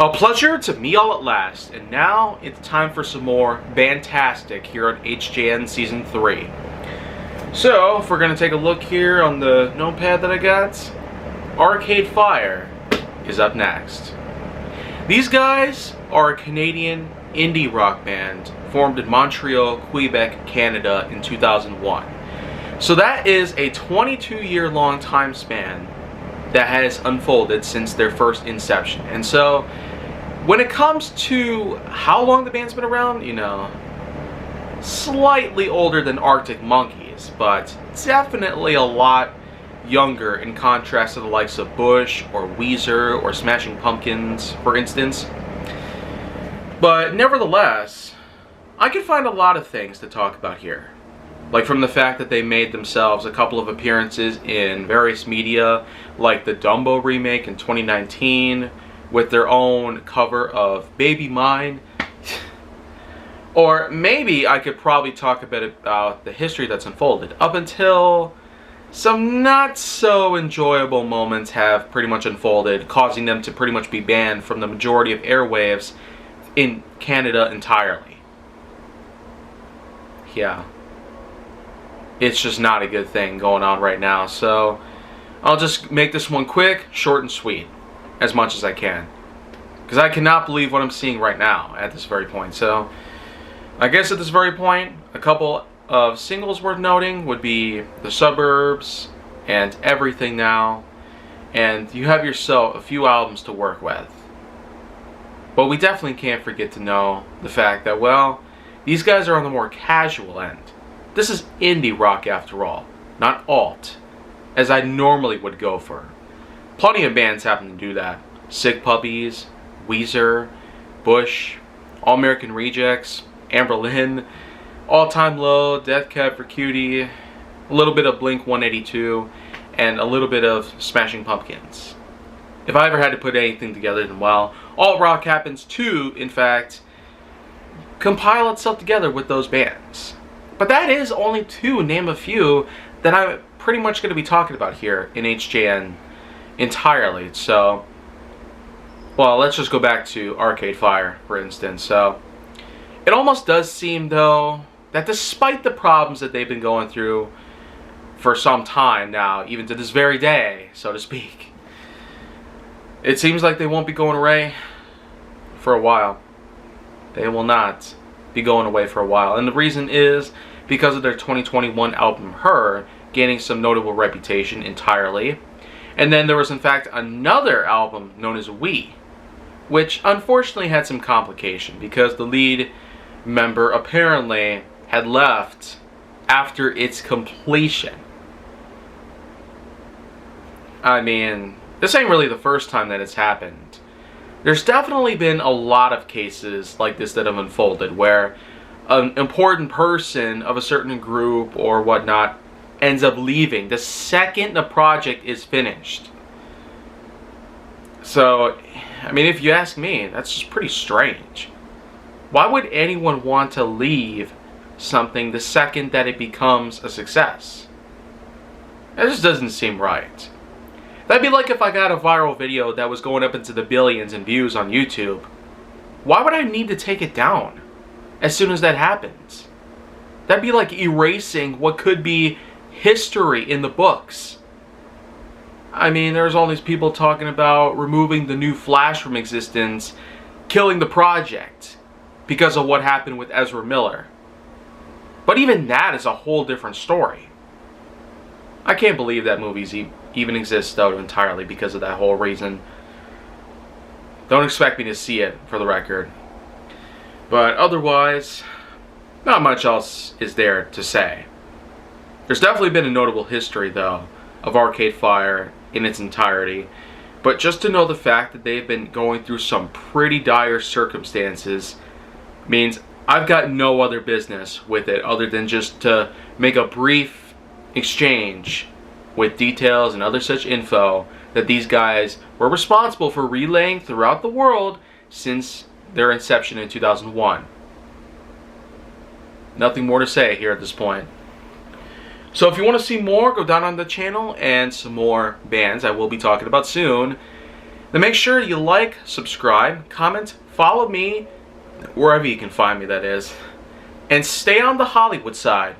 A pleasure to meet all at last, and now it's time for some more Bandtastic here on HJN Season 3. So, if we're going to take a look here on the notepad that I got, Arcade Fire is up next. These guys are a Canadian indie rock band formed in Montreal, Quebec, Canada in 2001. So that is a 22-year-long time span that has unfolded since their first inception. And so, when it comes to how long the band's been around, you know, slightly older than Arctic Monkeys, but definitely a lot younger in contrast to the likes of Bush or Weezer or Smashing Pumpkins, for instance. But nevertheless, I could find a lot of things to talk about here. Like from the fact that they made themselves a couple of appearances in various media, like the Dumbo remake in 2019, with their own cover of Baby Mine. Or maybe I could probably talk a bit about the history that's unfolded up until some not so enjoyable moments have pretty much unfolded, causing them to pretty much be banned from the majority of airwaves in Canada entirely. Yeah. It's just not a good thing going on right now, so I'll just make this one quick, short and sweet, as much as I can. Because I cannot believe what I'm seeing right now at this very point. So, I guess at this very point, a couple of singles worth noting would be The Suburbs and Everything Now. And you have yourself a few albums to work with. But we definitely can't forget to know the fact that, well, these guys are on the more casual end. This is indie rock after all, not alt, as I normally would go for. Plenty of bands happen to do that. Sick Puppies, Weezer, Bush, All American Rejects, Amber Lynn, All Time Low, Death Cab for Cutie, a little bit of Blink 182, and a little bit of Smashing Pumpkins. If I ever had to put anything together, then well, alt rock happens to, in fact, compile itself together with those bands. But that is only to name a few that I'm pretty much going to be talking about here in HJN entirely. So, well, let's just go back to Arcade Fire, for instance. So, it almost does seem, though, that despite the problems that they've been going through for some time now, even to this very day, so to speak, it seems like they won't be going away for a while. They will not be going away for a while. And the reason is because of their 2021 album, Her, gaining some notable reputation entirely. And then there was, in fact, another album known as We, which unfortunately had some complication because the lead member apparently had left after its completion. I mean, this ain't really the first time that it's happened. There's definitely been a lot of cases like this that have unfolded where an important person of a certain group or whatnot ends up leaving the second the project is finished. So, I mean, if you ask me, that's just pretty strange. Why would anyone want to leave something the second that it becomes a success? That just doesn't seem right. That'd be like if I got a viral video that was going up into the billions in views on YouTube. Why would I need to take it down as soon as that happens? That'd be like erasing what could be history in the books. I mean, there's all these people talking about removing the new Flash from existence, killing the project because of what happened with Ezra Miller. But even that is a whole different story. I can't believe that movies even exist, though, entirely because of that whole reason. Don't expect me to see it, for the record. But otherwise, not much else is there to say. There's definitely been a notable history, though, of Arcade Fire in its entirety. But just to know the fact that they've been going through some pretty dire circumstances means I've got no other business with it other than just to make a brief exchange with details and other such info that these guys were responsible for relaying throughout the world since their inception in 2001. Nothing more to say here at this point. So if you want to see more, go down on the channel and some more bands I will be talking about soon. then make sure you like, subscribe, comment, follow me, wherever you can find me, that is. And stay on the Hollywood side.